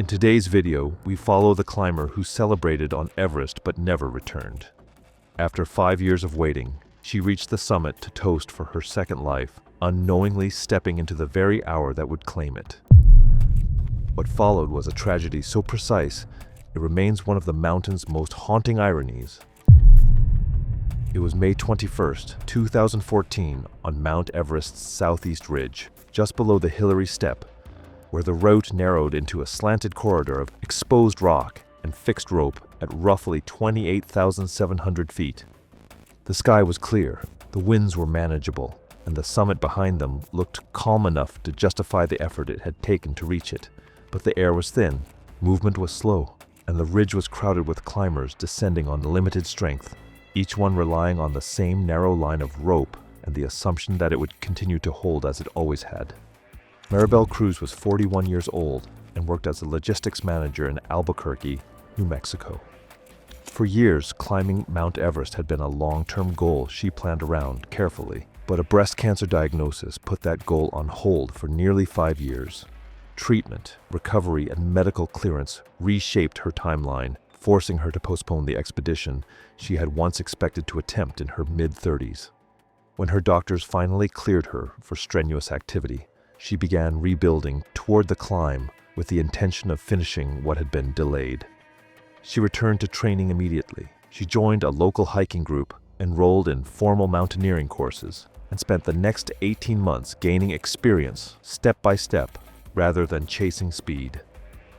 today's video, we follow the climber who celebrated on Everest but never returned. After 5 years of waiting, she reached the summit to toast for her second life, unknowingly stepping into the very hour that would claim it. What followed was a tragedy so precise, it remains one of the mountain's most haunting ironies. It was May 21st, 2014, on Mount Everest's southeast ridge, just below the Hillary Step, where the route narrowed into a slanted corridor of exposed rock and fixed rope at roughly 28,700 feet. The sky was clear, the winds were manageable, and the summit behind them looked calm enough to justify the effort it had taken to reach it. But the air was thin, movement was slow, and the ridge was crowded with climbers descending on limited strength, each one relying on the same narrow line of rope and the assumption that it would continue to hold as it always had. Maribel Cruz was 41 years old and worked as a logistics manager in Albuquerque, New Mexico. For years, climbing Mount Everest had been a long-term goal she planned around carefully, but a breast cancer diagnosis put that goal on hold for nearly 5 years. Treatment, recovery, and medical clearance reshaped her timeline, forcing her to postpone the expedition she had once expected to attempt in her mid-30s. When her doctors finally cleared her for strenuous activity, she began rebuilding toward the climb with the intention of finishing what had been delayed. She returned to training immediately. She joined a local hiking group, enrolled in formal mountaineering courses, and spent the next 18 months gaining experience step by step rather than chasing speed.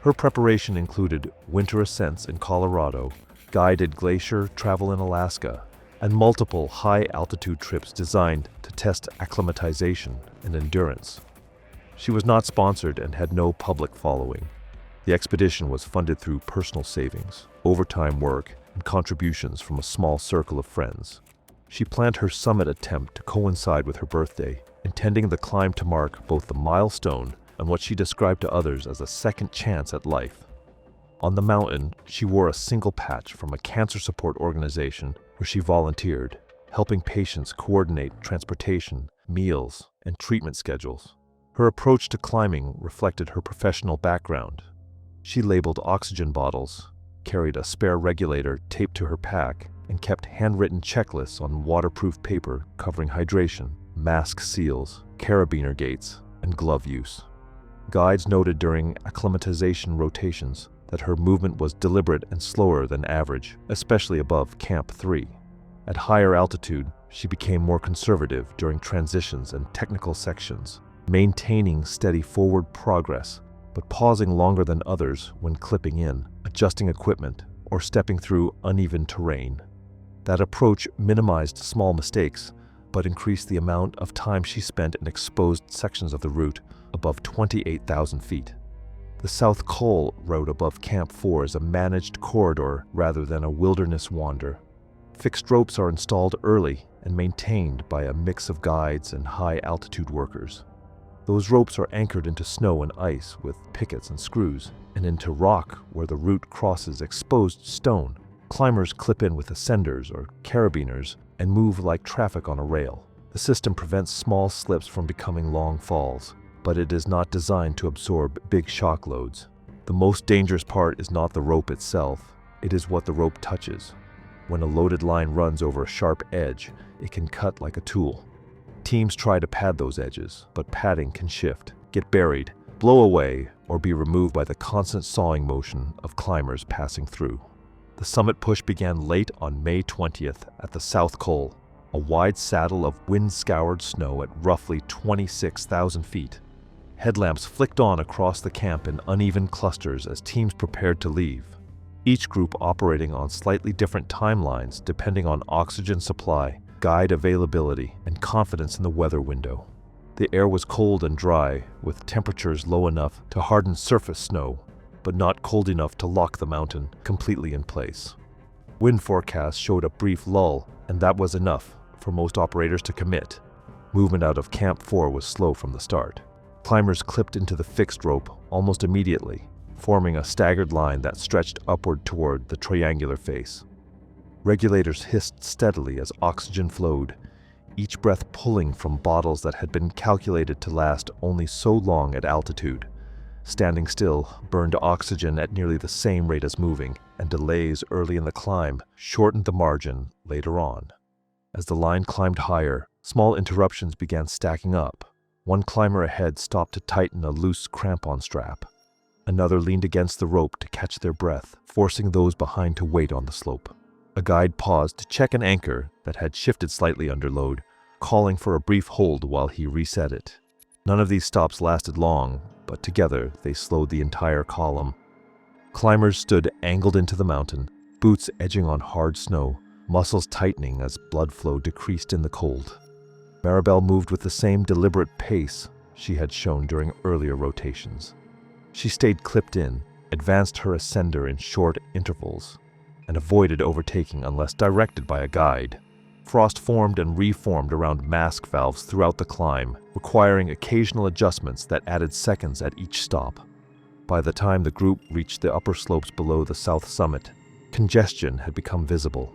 Her preparation included winter ascents in Colorado, guided glacier travel in Alaska, and multiple high-altitude trips designed to test acclimatization and endurance. She was not sponsored and had no public following. The expedition was funded through personal savings, overtime work, and contributions from a small circle of friends. She planned her summit attempt to coincide with her birthday, intending the climb to mark both the milestone and what she described to others as a second chance at life. On the mountain, she wore a single patch from a cancer support organization where she volunteered, helping patients coordinate transportation, meals, and treatment schedules. Her approach to climbing reflected her professional background. She labeled oxygen bottles, carried a spare regulator taped to her pack, and kept handwritten checklists on waterproof paper covering hydration, mask seals, carabiner gates, and glove use. Guides noted during acclimatization rotations that her movement was deliberate and slower than average, especially above Camp 3. At higher altitude, she became more conservative during transitions and technical sections, maintaining steady forward progress, but pausing longer than others when clipping in, adjusting equipment, or stepping through uneven terrain. That approach minimized small mistakes, but increased the amount of time she spent in exposed sections of the route above 28,000 feet. The South Col route above Camp 4 is a managed corridor rather than a wilderness wander. Fixed ropes are installed early and maintained by a mix of guides and high-altitude workers. Those ropes are anchored into snow and ice with pickets and screws, and into rock where the route crosses exposed stone. Climbers clip in with ascenders or carabiners and move like traffic on a rail. The system prevents small slips from becoming long falls, but it is not designed to absorb big shock loads. The most dangerous part is not the rope itself, it is what the rope touches. When a loaded line runs over a sharp edge, it can cut like a tool. Teams try to pad those edges, but padding can shift, get buried, blow away, or be removed by the constant sawing motion of climbers passing through. The summit push began late on May 20th at the South Col, a wide saddle of wind-scoured snow at roughly 26,000 feet. Headlamps flicked on across the camp in uneven clusters as teams prepared to leave, each group operating on slightly different timelines depending on oxygen supply, guide availability, and confidence in the weather window. The air was cold and dry, with temperatures low enough to harden surface snow, but not cold enough to lock the mountain completely in place. Wind forecasts showed a brief lull, and that was enough for most operators to commit. Movement out of Camp 4 was slow from the start. Climbers clipped into the fixed rope almost immediately, forming a staggered line that stretched upward toward the triangular face. Regulators hissed steadily as oxygen flowed, each breath pulling from bottles that had been calculated to last only so long at altitude. Standing still burned oxygen at nearly the same rate as moving, and delays early in the climb shortened the margin later on. As the line climbed higher, small interruptions began stacking up. One climber ahead stopped to tighten a loose crampon strap. Another leaned against the rope to catch their breath, forcing those behind to wait on the slope. A guide paused to check an anchor that had shifted slightly under load, calling for a brief hold while he reset it. None of these stops lasted long, but together they slowed the entire column. Climbers stood angled into the mountain, boots edging on hard snow, muscles tightening as blood flow decreased in the cold. Maribel moved with the same deliberate pace she had shown during earlier rotations. She stayed clipped in, advanced her ascender in short intervals, and avoided overtaking unless directed by a guide. Frost formed and reformed around mask valves throughout the climb, requiring occasional adjustments that added seconds at each stop. By the time the group reached the upper slopes below the south summit, congestion had become visible.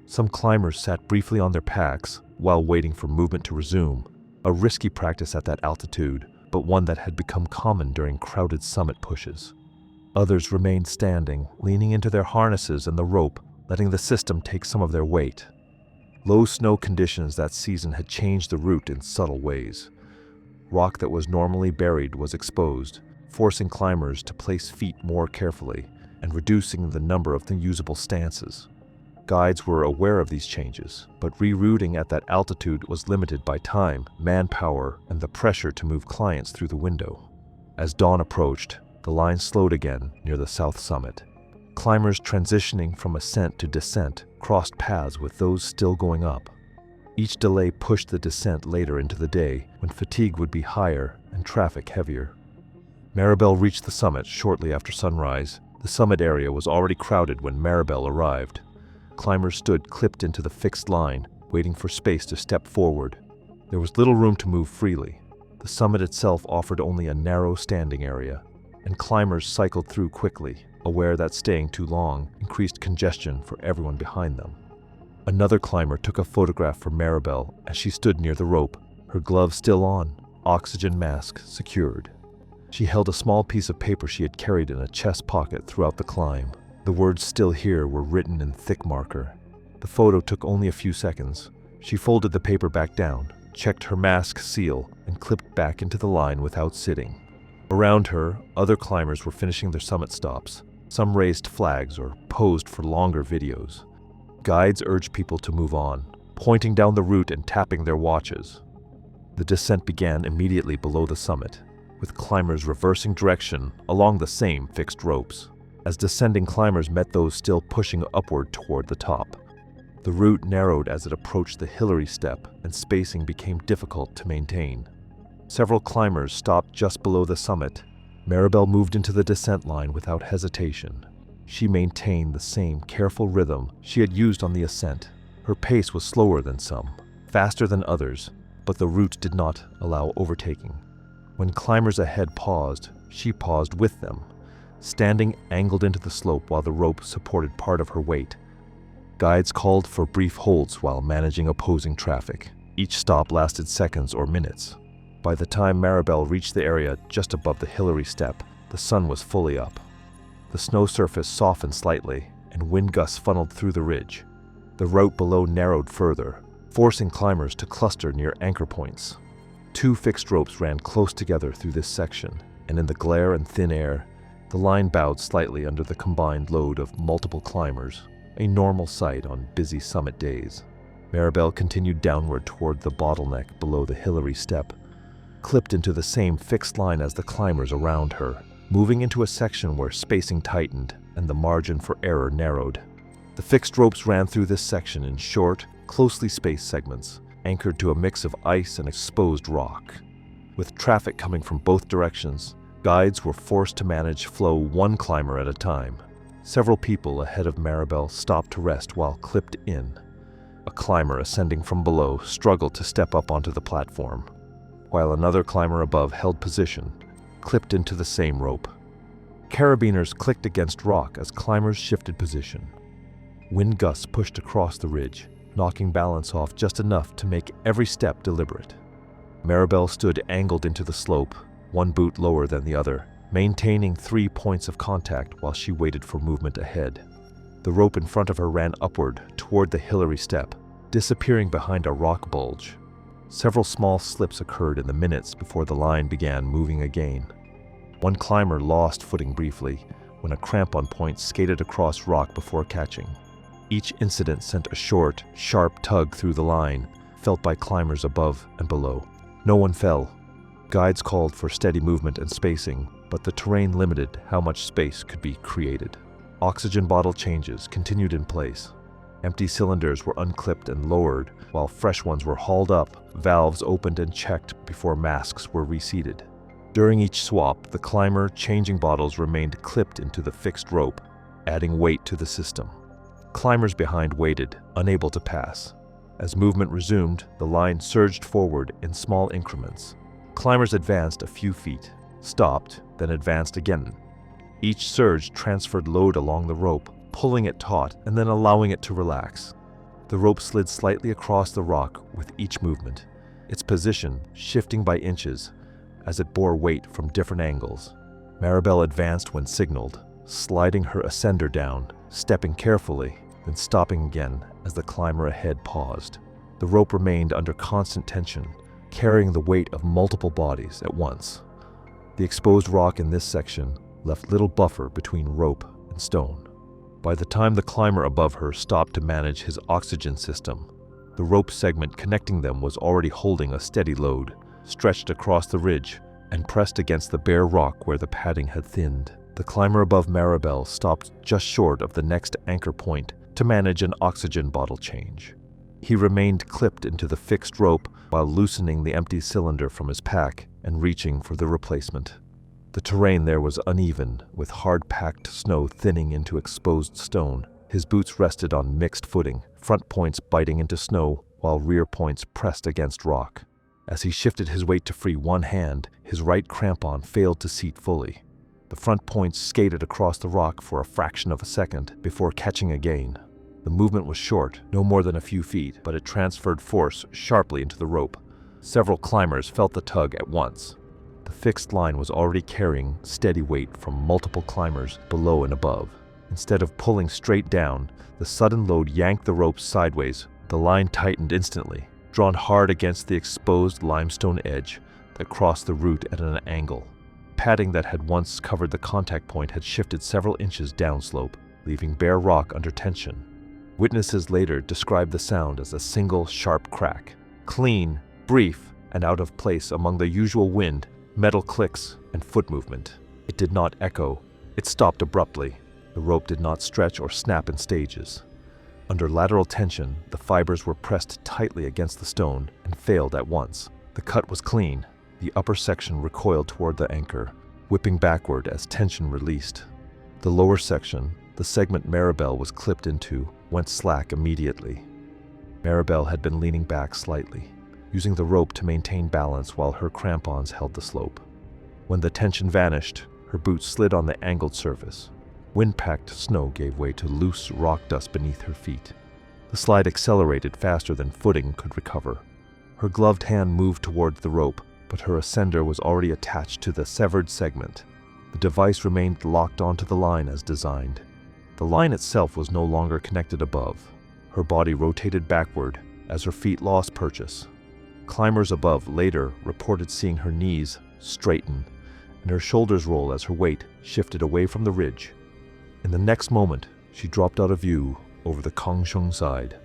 Some climbers sat briefly on their packs while waiting for movement to resume, a risky practice at that altitude, but one that had become common during crowded summit pushes. Others remained standing, leaning into their harnesses and the rope, letting the system take some of their weight. Low snow conditions that season had changed the route in subtle ways. Rock that was normally buried was exposed, forcing climbers to place feet more carefully and reducing the number of usable stances. Guides were aware of these changes, but rerouting at that altitude was limited by time, manpower, and the pressure to move clients through the window. As dawn approached, the line slowed again near the south summit. Climbers transitioning from ascent to descent crossed paths with those still going up. Each delay pushed the descent later into the day, when fatigue would be higher and traffic heavier. Maribel reached the summit shortly after sunrise. The summit area was already crowded when Maribel arrived. Climbers stood clipped into the fixed line, waiting for space to step forward. There was little room to move freely. The summit itself offered only a narrow standing area, and climbers cycled through quickly, aware that staying too long increased congestion for everyone behind them. Another climber took a photograph for Maribel as she stood near the rope, her gloves still on, oxygen mask secured. She held a small piece of paper she had carried in a chest pocket throughout the climb. The words "still here" were written in thick marker. The photo took only a few seconds. She folded the paper back down, checked her mask seal, and clipped back into the line without sitting. Around her, other climbers were finishing their summit stops. Some raised flags or posed for longer videos. Guides urged people to move on, pointing down the route and tapping their watches. The descent began immediately below the summit, with climbers reversing direction along the same fixed ropes. As descending climbers met those still pushing upward toward the top, the route narrowed as it approached the Hillary step, and spacing became difficult to maintain. Several climbers stopped just below the summit. Maribel moved into the descent line without hesitation. She maintained the same careful rhythm she had used on the ascent. Her pace was slower than some, faster than others, but the route did not allow overtaking. When climbers ahead paused, she paused with them, standing angled into the slope while the rope supported part of her weight. Guides called for brief holds while managing opposing traffic. Each stop lasted seconds or minutes. By the time Maribel reached the area just above the Hillary step, the sun was fully up. The snow surface softened slightly, and wind gusts funneled through the ridge. The route below narrowed further, forcing climbers to cluster near anchor points. 2 fixed ropes ran close together through this section, and in the glare and thin air, the line bowed slightly under the combined load of multiple climbers, a normal sight on busy summit days. Maribel continued downward toward the bottleneck below the Hillary step, clipped into the same fixed line as the climbers around her, moving into a section where spacing tightened and the margin for error narrowed. The fixed ropes ran through this section in short, closely spaced segments, anchored to a mix of ice and exposed rock. With traffic coming from both directions, guides were forced to manage flow one climber at a time. Several people ahead of Maribel stopped to rest while clipped in. A climber ascending from below struggled to step up onto the platform, while another climber above held position, clipped into the same rope. Carabiners clicked against rock as climbers shifted position. Wind gusts pushed across the ridge, knocking balance off just enough to make every step deliberate. Maribel stood angled into the slope, one boot lower than the other, maintaining 3 points of contact while she waited for movement ahead. The rope in front of her ran upward toward the Hillary step, disappearing behind a rock bulge. Several small slips occurred in the minutes before the line began moving again. One climber lost footing briefly when a crampon point skated across rock before catching. Each incident sent a short, sharp tug through the line, felt by climbers above and below. No one fell. Guides called for steady movement and spacing, but the terrain limited how much space could be created. Oxygen bottle changes continued in place. Empty cylinders were unclipped and lowered, while fresh ones were hauled up, valves opened and checked before masks were reseated. During each swap, the climber changing bottles remained clipped into the fixed rope, adding weight to the system. Climbers behind waited, unable to pass. As movement resumed, the line surged forward in small increments. Climbers advanced a few feet, stopped, then advanced again. Each surge transferred load along the rope, pulling it taut and then allowing it to relax. The rope slid slightly across the rock with each movement, its position shifting by inches as it bore weight from different angles. Maribel advanced when signaled, sliding her ascender down, stepping carefully, then stopping again as the climber ahead paused. The rope remained under constant tension, carrying the weight of multiple bodies at once. The exposed rock in this section left little buffer between rope and stone. By the time the climber above her stopped to manage his oxygen system, the rope segment connecting them was already holding a steady load, stretched across the ridge and pressed against the bare rock where the padding had thinned. The climber above Maribel stopped just short of the next anchor point to manage an oxygen bottle change. He remained clipped into the fixed rope while loosening the empty cylinder from his pack and reaching for the replacement. The terrain there was uneven, with hard-packed snow thinning into exposed stone. His boots rested on mixed footing, front points biting into snow while rear points pressed against rock. As he shifted his weight to free one hand, his right crampon failed to seat fully. The front points skated across the rock for a fraction of a second before catching again. The movement was short, no more than a few feet, but it transferred force sharply into the rope. Several climbers felt the tug at once. The fixed line was already carrying steady weight from multiple climbers below and above. Instead of pulling straight down, the sudden load yanked the rope sideways. The line tightened instantly, drawn hard against the exposed limestone edge that crossed the route at an angle. Padding that had once covered the contact point had shifted several inches downslope, leaving bare rock under tension. Witnesses later described the sound as a single sharp crack, clean, brief, and out of place among the usual wind, metal clicks, and foot movement. It did not echo. It stopped abruptly. The rope did not stretch or snap in stages. Under lateral tension, the fibers were pressed tightly against the stone and failed at once. The cut was clean. The upper section recoiled toward the anchor, whipping backward as tension released. The lower section, the segment Maribel was clipped into, went slack immediately. Maribel had been leaning back slightly, using the rope to maintain balance while her crampons held the slope. When the tension vanished, her boots slid on the angled surface. Wind-packed snow gave way to loose rock dust beneath her feet. The slide accelerated faster than footing could recover. Her gloved hand moved toward the rope, but her ascender was already attached to the severed segment. The device remained locked onto the line as designed. The line itself was no longer connected above. Her body rotated backward as her feet lost purchase. Climbers above later reported seeing her knees straighten and her shoulders roll as her weight shifted away from the ridge. In the next moment, she dropped out of view over the Kangshung side.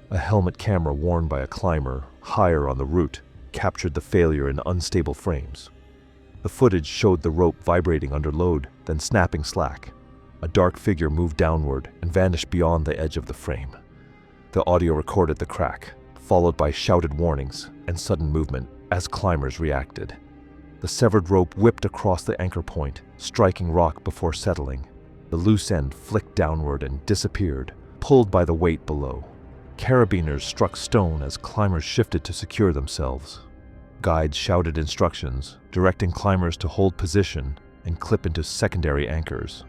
A helmet camera worn by a climber higher on the route captured the failure in unstable frames. The footage showed the rope vibrating under load, then snapping slack. A dark figure moved downward and vanished beyond the edge of the frame. The audio recorded the crack, followed by shouted warnings and sudden movement as climbers reacted. The severed rope whipped across the anchor point, striking rock before settling. The loose end flicked downward and disappeared, pulled by the weight below. Carabiners struck stone as climbers shifted to secure themselves. Guides shouted instructions, directing climbers to hold position and clip into secondary anchors.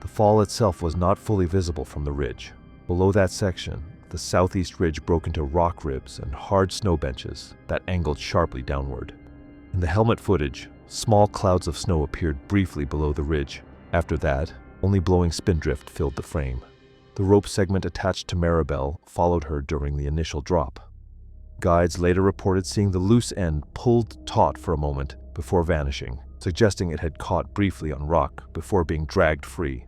The fall itself was not fully visible from the ridge. Below that section, the southeast ridge broke into rock ribs and hard snow benches that angled sharply downward. In the helmet footage, Small clouds of snow appeared briefly below the ridge. After that, only blowing spindrift filled the frame. The rope segment attached to Maribel followed her during the initial drop. Guides later reported seeing the loose end pulled taut for a moment before vanishing, suggesting it had caught briefly on rock before being dragged free.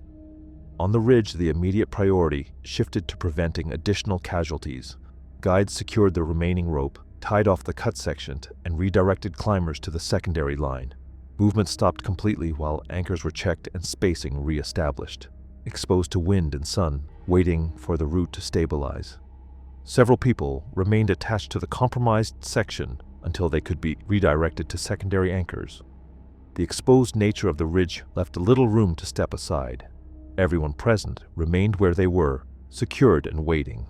On the ridge, the immediate priority shifted to preventing additional casualties. Guides secured the remaining rope, tied off the cut section, and redirected climbers to the secondary line. Movement stopped completely while anchors were checked and spacing re-established, exposed to wind and sun, waiting for the route to stabilize. Several people remained attached to the compromised section until they could be redirected to secondary anchors. The exposed nature of the ridge left little room to step aside. Everyone present remained where they were, secured and waiting.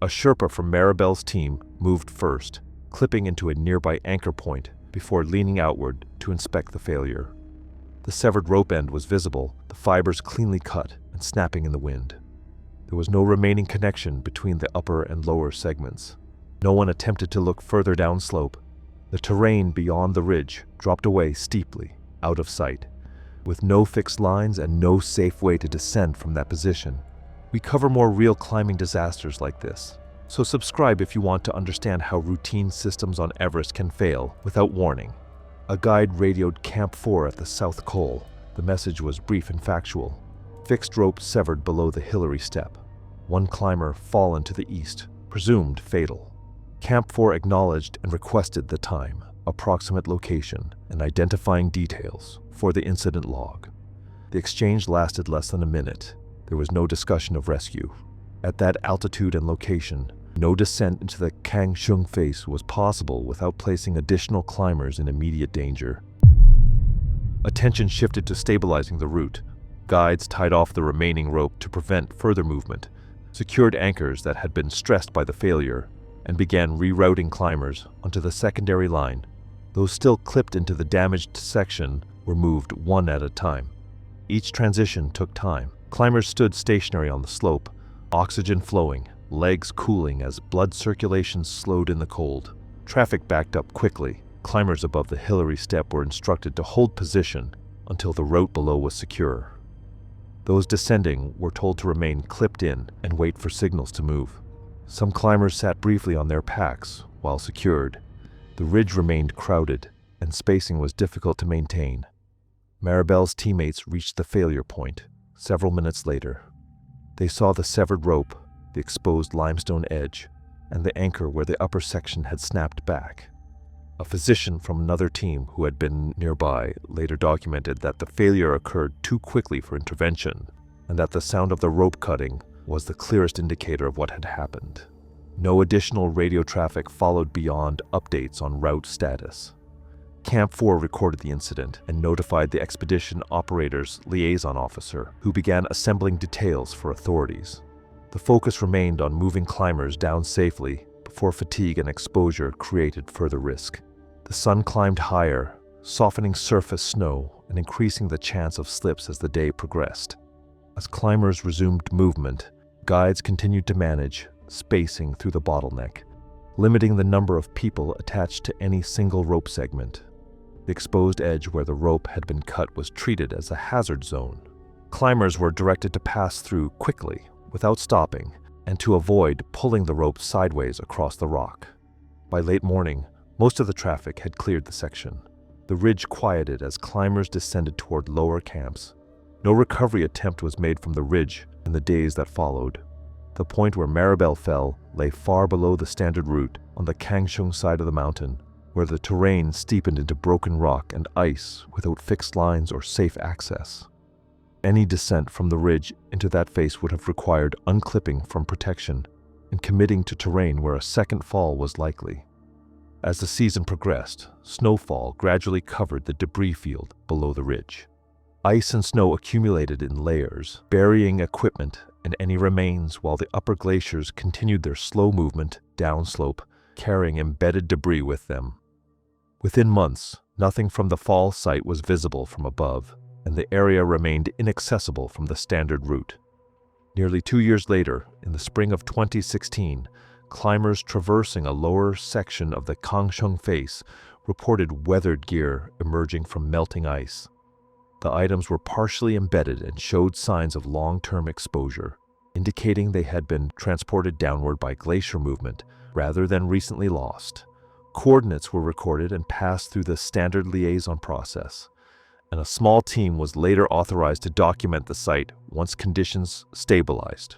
A Sherpa from Maribel's team moved first, clipping into a nearby anchor point before leaning outward to inspect the failure. The severed rope end was visible, the fibers cleanly cut and snapping in the wind. There was no remaining connection between the upper and lower segments. No one attempted to look further downslope. The terrain beyond the ridge dropped away steeply, out of sight, with no fixed lines and no safe way to descend from that position. We cover more real climbing disasters like this, so subscribe if you want to understand how routine systems on Everest can fail without warning. A guide radioed Camp 4 at the South Col. The message was brief and factual. Fixed rope severed below the Hillary step. One climber fallen to the east, presumed fatal. Camp 4 acknowledged and requested the time, approximate location, and identifying details for the incident log. The exchange lasted less than a minute. There was no discussion of rescue. At that altitude and location, no descent into the Kangshung face was possible without placing additional climbers in immediate danger. Attention shifted to stabilizing the route. Guides tied off the remaining rope to prevent further movement, secured anchors that had been stressed by the failure, and began rerouting climbers onto the secondary line. Those still clipped into the damaged section were moved one at a time. Each transition took time. Climbers stood stationary on the slope, oxygen flowing, legs cooling as blood circulation slowed in the cold. Traffic backed up quickly. Climbers above the Hillary step were instructed to hold position until the route below was secure. Those descending were told to remain clipped in and wait for signals to move. Some climbers sat briefly on their packs while secured. The ridge remained crowded, and spacing was difficult to maintain. Maribel's teammates reached the failure point several minutes later. They saw the severed rope, the exposed limestone edge, and the anchor where the upper section had snapped back. A physician from another team who had been nearby later documented that the failure occurred too quickly for intervention, and that the sound of the rope cutting was the clearest indicator of what had happened. No additional radio traffic followed beyond updates on route status. Camp 4 recorded the incident and notified the expedition operator's liaison officer, who began assembling details for authorities. The focus remained on moving climbers down safely before fatigue and exposure created further risk. The sun climbed higher, softening surface snow and increasing the chance of slips as the day progressed. As climbers resumed movement, guides continued to manage spacing through the bottleneck, limiting the number of people attached to any single rope segment. The exposed edge where the rope had been cut was treated as a hazard zone. Climbers were directed to pass through quickly, without stopping, and to avoid pulling the rope sideways across the rock. By late morning, most of the traffic had cleared the section. The ridge quieted as climbers descended toward lower camps. No recovery attempt was made from the ridge in the days that followed. The point where Maribel fell lay far below the standard route on the Kangshung side of the mountain, where the terrain steepened into broken rock and ice without fixed lines or safe access. Any descent from the ridge into that face would have required unclipping from protection and committing to terrain where a second fall was likely. As the season progressed, snowfall gradually covered the debris field below the ridge. Ice and snow accumulated in layers, burying equipment and any remains while the upper glaciers continued their slow movement downslope, carrying embedded debris with them. Within months, nothing from the fall site was visible from above, and the area remained inaccessible from the standard route. Nearly 2 years later, in the spring of 2016, climbers traversing a lower section of the Kangshung face reported weathered gear emerging from melting ice. The items were partially embedded and showed signs of long-term exposure, indicating they had been transported downward by glacier movement rather than recently lost. Coordinates were recorded and passed through the standard liaison process, and a small team was later authorized to document the site once conditions stabilized.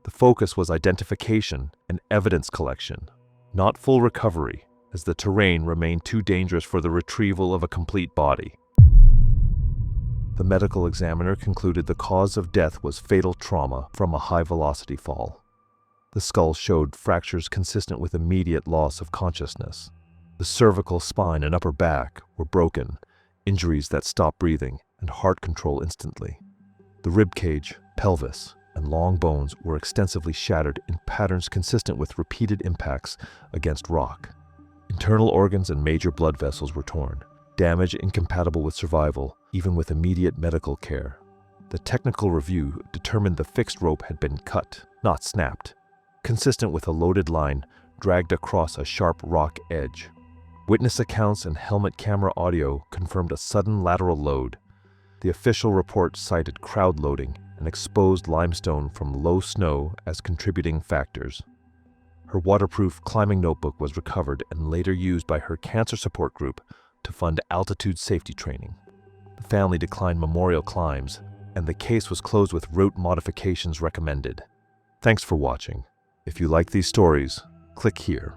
The focus was identification and evidence collection, not full recovery, as the terrain remained too dangerous for the retrieval of a complete body. The medical examiner concluded the cause of death was fatal trauma from a high-velocity fall. The skull showed fractures consistent with immediate loss of consciousness. The cervical spine and upper back were broken, injuries that stopped breathing and heart control instantly. The rib cage, pelvis, and long bones were extensively shattered in patterns consistent with repeated impacts against rock. Internal organs and major blood vessels were torn, damage incompatible with survival, even with immediate medical care. The technical review determined the fixed rope had been cut, not snapped, consistent with a loaded line dragged across a sharp rock edge. Witness accounts and helmet camera audio confirmed a sudden lateral load. The official report cited crowd loading and exposed limestone from low snow as contributing factors. Her waterproof climbing notebook was recovered and later used by her cancer support group to fund altitude safety training. The family declined memorial climbs, and the case was closed with route modifications recommended. Thanks for watching. If you like these stories, click here.